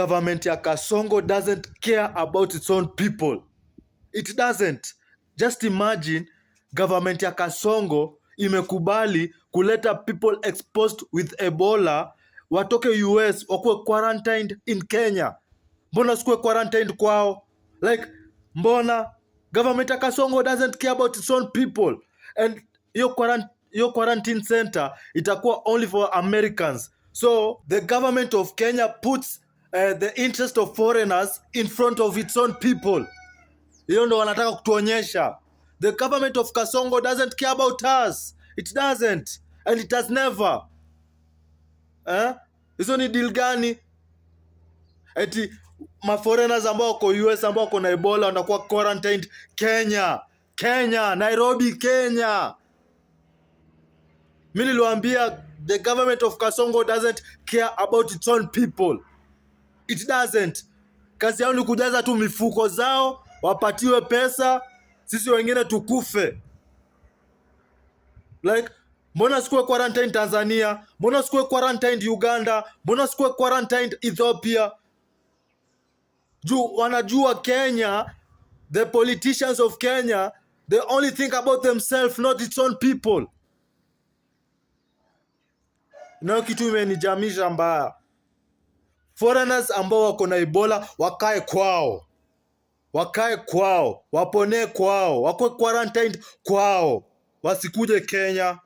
government ya Kasongo doesn't care about its own people. It doesn't. Just imagine government ya Kasongo imekubali kuleta people exposed with Ebola watoke US wakuwe quarantined in Kenya. Mbona sikuwe quarantined kwao? Like, mbona government ya Kasongo doesn't care about its own people? And your quarantine center itakuwa only for Americans. So the government of Kenya puts the interest of foreigners in front of its own people. Hiyo ndo wanataka kutuonyesha. The government of Kasongo doesn't care about us. It doesn't. And it has never. Hizo ni deal gani? Eti foreigners ambao wako US ambao wako na Ebola wanakuwa quarantined Kenya, Nairobi, Kenya. Mimi niliwaambia the government of Kasongo doesn't care about its own people. It doesn't. Kazi yao ni kujaza tu mifuko zao, wapatiwe pesa, sisi wengine tukufe. Like, mbona sikuwe quarantined Tanzania? Mbona sikuwe quarantined Uganda? Mbona sikuwe quarantined Ethiopia? Wanajua Kenya, the politicians of Kenya, they only think about themselves, not its own people. Na kitu imenijamisha mbaya. Foreigners ambao wako na Ebola wakae kwao, wapone kwao, wako quarantined kwao, wasikuje Kenya.